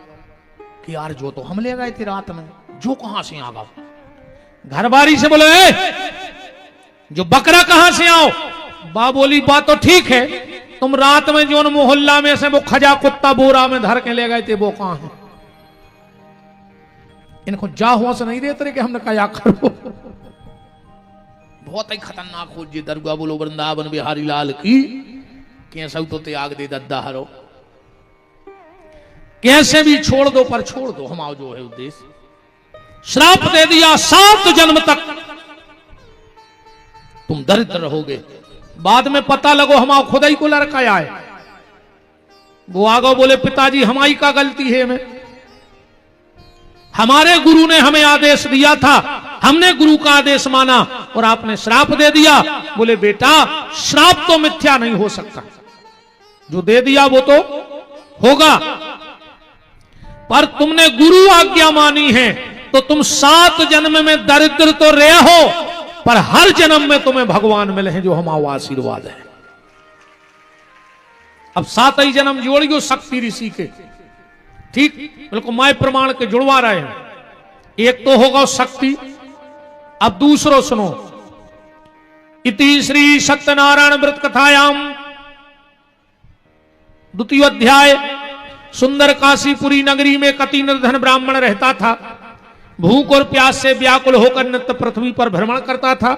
कि यार जो तो हम ले गए थे रात में, जो कहां से आ गया। घरबारी से बोले जो बकरा कहां से आओ। बा बोली बात तो ठीक है, तुम रात में जो मोहल्ला में से वो खजा कुत्ता बोरा में धर के ले गए थे वो कहां है। इनको जा हुआ से नहीं देते कि हमने क्या करो। बहुत ही खतरनाक हो जी दरगाह बोलो वृंदावन बिहारी लाल की। कैसा तो त्याग दे दद्दा हरो, कैसे भी छोड़ दो पर छोड़ दो, हमारा जो है उद्देश्य। श्राप दे दिया 7 जन्म तक तुम दरिद्र रहोगे। बाद में पता लगो हमारा खुदा ही को लड़का आए। वो आगो बोले पिताजी हमारी का गलती है, में हमारे गुरु ने हमें आदेश दिया था, हमने गुरु का आदेश माना और आपने श्राप दे दिया। बोले बेटा श्राप तो मिथ्या नहीं हो सकता, जो दे दिया वो तो होगा, पर तुमने गुरु आज्ञा मानी है तो तुम 7 जन्म में दरिद्र तो रहे हो, पर हर जन्म में तुम्हें भगवान मिले हैं जो हमारा आशीर्वाद है। अब 7 ही जन्म जोड़ियो शक्ति ऋषि के, ठीक बिल्कुल माय प्रमाण के जुड़वा रहे हैं। एक तो होगा शक्ति, अब दूसरो सुनो। इति श्री सत्यनारायण व्रत कथायाम 2 अध्याय। सुंदर काशीपुरी नगरी में कति निर्धन ब्राह्मण रहता था। भूख और प्यास से व्याकुल होकर नित्य पृथ्वी पर भ्रमण करता था।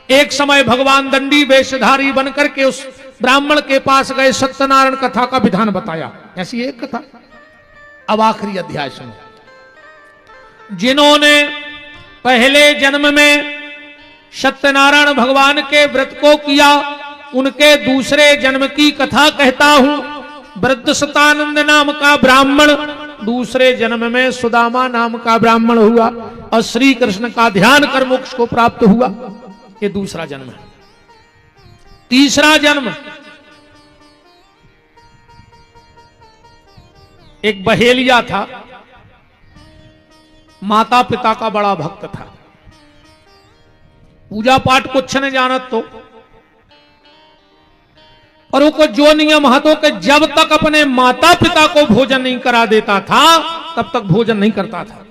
एक समय भगवान दंडी वेशधारी बनकर के उस ब्राह्मण के पास गए, सत्यनारायण कथा का विधान बताया। ऐसी एक कथा। अब आखिरी अध्याय सुनो। जिन्होंने पहले जन्म में सत्यनारायण भगवान के व्रत को किया, उनके दूसरे जन्म की कथा कहता हूं। वृद्ध सतानंद नाम का ब्राह्मण दूसरे जन्म में सुदामा नाम का ब्राह्मण हुआ और श्री कृष्ण का ध्यान कर मोक्ष को प्राप्त हुआ। ये दूसरा जन्म है। तीसरा जन्म एक बहेलिया था, माता पिता का बड़ा भक्त था, पूजा पाठ कुछ नहीं जानत तो, और उनको जो नियम हाथों के जब तक अपने माता पिता को भोजन नहीं करा देता था तब तक भोजन नहीं करता था।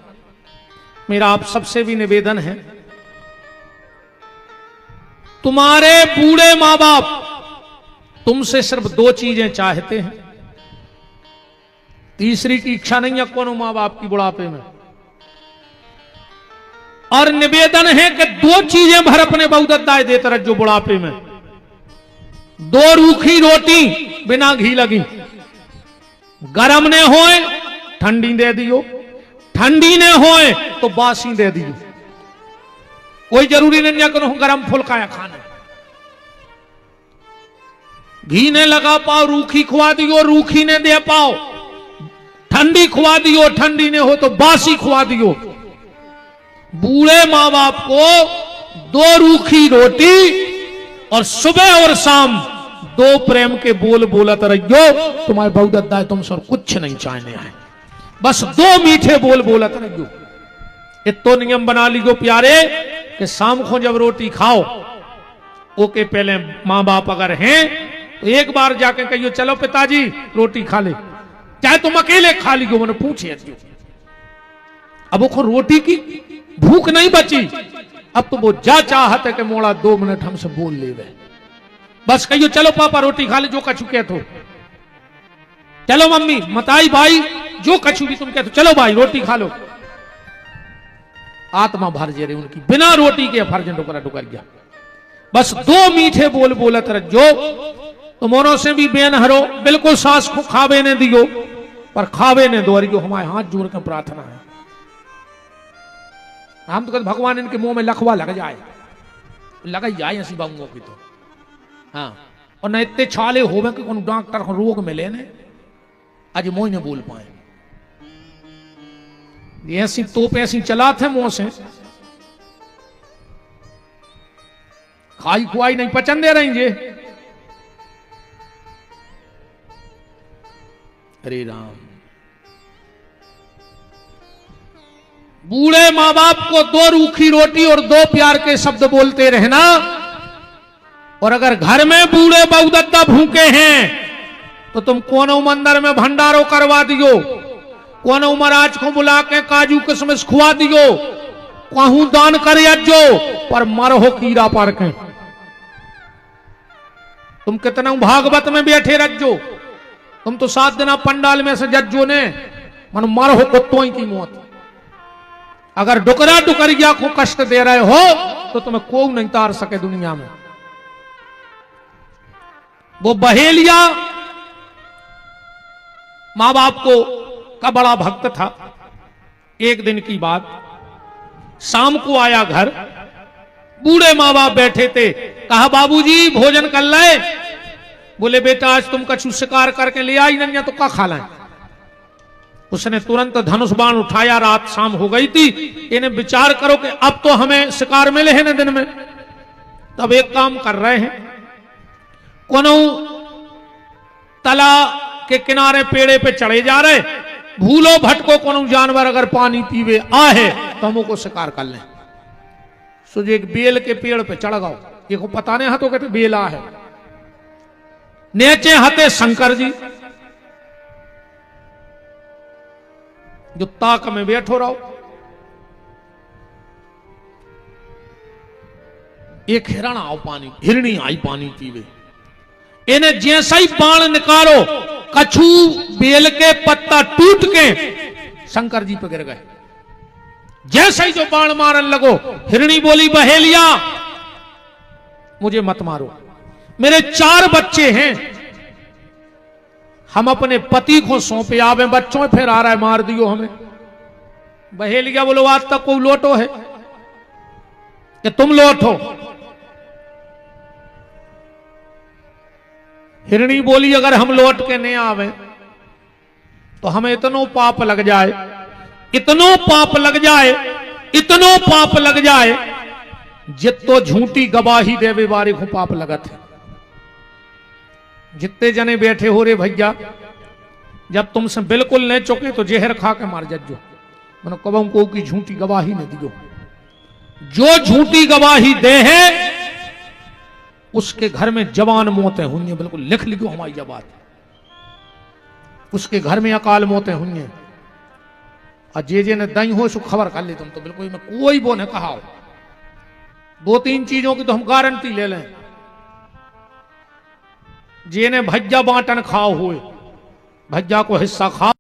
मेरा आप सबसे भी निवेदन है, तुम्हारे बूढ़े मां बाप तुमसे सिर्फ 2 चीजें चाहते हैं, तीसरी की इच्छा नहीं है कौन मां बाप की बुढ़ापे में। और निवेदन है कि 2 चीजें भर अपने बहुदत्ताए देते रह जो बुढ़ापे में। 2 रूखी रोटी बिना घी लगी, गरम ने होए ठंडी दे दियो, ठंडी ने होए तो बासी दे दियो। कोई जरूरी नहीं है कि गरम फुल्का या खाना। घी ने लगा पाओ रूखी खुआ दियो, रूखी ने दे पाओ ठंडी खुआ दियो, ठंडी ने हो तो बासी खुआ दियो। बूढ़े मां बाप को 2 रूखी रोटी और सुबह और शाम 2 प्रेम के बोल बोलत रहियो। तुम्हारे बहुदत्ता है, तुमसे कुछ नहीं चाहने हैं, बस 2 मीठे बोल बोलत रहियो। इतो नियम बना लियो प्यारे कि शाम को जब रोटी खाओ, ओके पहले मां बाप अगर हैं तो एक बार जाके कहियो चलो पिताजी रोटी खा ले, चाहे तुम अकेले खा लियो, मैंने पूछे। अब वो रोटी की भूख नहीं बची, अब तो वो जा चाहते कि मोड़ा 2 मिनट हमसे बोल ले गए। बस कहियो चलो पापा रोटी खा ले, जो कछु कह तो, चलो मम्मी मताई भाई जो कछु भी तुम कहते, चलो भाई रोटी खा लो। आत्मा भर जे रही उनकी, बिना रोटी के फर्जन टुकड़ा टुकर गया। बस 2 मीठे बोल बोलत रहो, तो मोनो से भी बेन हरो, बिल्कुल सास को खावे ने दियो, पर खावे ने दो रही हमारे हाथ जोड़ कर प्रार्थना है। हम तो कहते भगवान इनके मुंह में लखवा लग जाए, लग जाए ऐसी बाबुओं की तो। हाँ, और न इतने छाले होवे कि कौन डॉक्टर को रोग मिले ने आज मोह ने बोल पाए। ऐसी तोप ऐसी चला थे मुंह से, खाई खुआई नहीं पचन दे रही जे। हरे राम। बूढ़े मां बाप को 2 रूखी रोटी और 2 प्यार के शब्द बोलते रहना। और अगर घर में बूढ़े बहुदत्ता भूखे हैं तो तुम कोनो मंदिर में भंडारो करवा दियो, कोनो महाराज को बुला के काजू किशमिश खुआ दियो, कहूं दान कर जो, पर मरहो कीड़ा पार के। तुम कितना भागवत में बैठे रखो, तुम तो 7 दिन पंडाल में से जज्जो ने मन मरहो कुत्तों की मौत। अगर डुकरा डुकरिया को कष्ट दे रहे हो तो तुम्हें कोई नहीं तार सके दुनिया में। वो बहेलिया मां बाप को का बड़ा भक्त था। एक दिन की बात, शाम को आया घर, बूढ़े माँ बाप बैठे थे, कहा बाबूजी भोजन कर ले। बोले बेटा आज तुम कछु शिकार करके ले आई नहीं तो क्या खा लाए। उसने तुरंत धनुष बाण उठाया, रात शाम हो गई थी, इन्हें विचार करो कि अब तो हमें शिकार मिले हैं ना दिन में। तब एक काम कर रहे हैं, कोनो तला के किनारे पेड़े पे चढ़े जा रहे, भूलो भटको कोनो जानवर अगर पानी पीवे आहे तो हम को शिकार कर लें। सो जो एक बेल के पेड़ पे चढ़ गओ, ये को पता नहीं हाथों कहते बेला है। नीचे हते शंकर जी, जो ताक में बैठो रहो। एक हिरण आओ पानी, हिरणी आई पानी पीवे। इन्हें जैसा ही बाण निकालो, कछू बेल के पत्ता टूट के शंकर जी पे गिर गए। जैसे ही जो बाण मारन लगो, हिरणी बोली बहेलिया मुझे मत मारो, मेरे 4 बच्चे हैं, हम अपने पति को सौंपे आवे, बच्चों में फिर आ रहा है मार दियो हमें। बहेलिया बोलो आज तक कोई लोटो है कि तुम लोटो। हिरणी बोली अगर हम लौट के नहीं आवे तो हमें इतनो पाप लग जाए, इतनो पाप लग जाए, इतनो पाप लग जाए, जितो झूठी गवाही देवे बारे को पाप लगत है। जितने जने बैठे हो रे भैया, जब तुमसे बिल्कुल नहीं चुके तो जहर खा के मार जजो। मैंने कब को की झूठी गवाही न दियो। जो झूठी गवाही दे है उसके घर में जवान मौतें हुई हैं। बिल्कुल लिख लिखो हमारी जब बात, उसके घर में अकाल मौतें हुई हैं। और जे ने दई हो सो खबर कर ली तुम तो बिल्कुल में कोई वो ने कहा हो। 2-3 चीजों की तो हम गारंटी ले लें। जे ने भज्जा बांटन खाओ हुए, भज्जा को हिस्सा खाओ।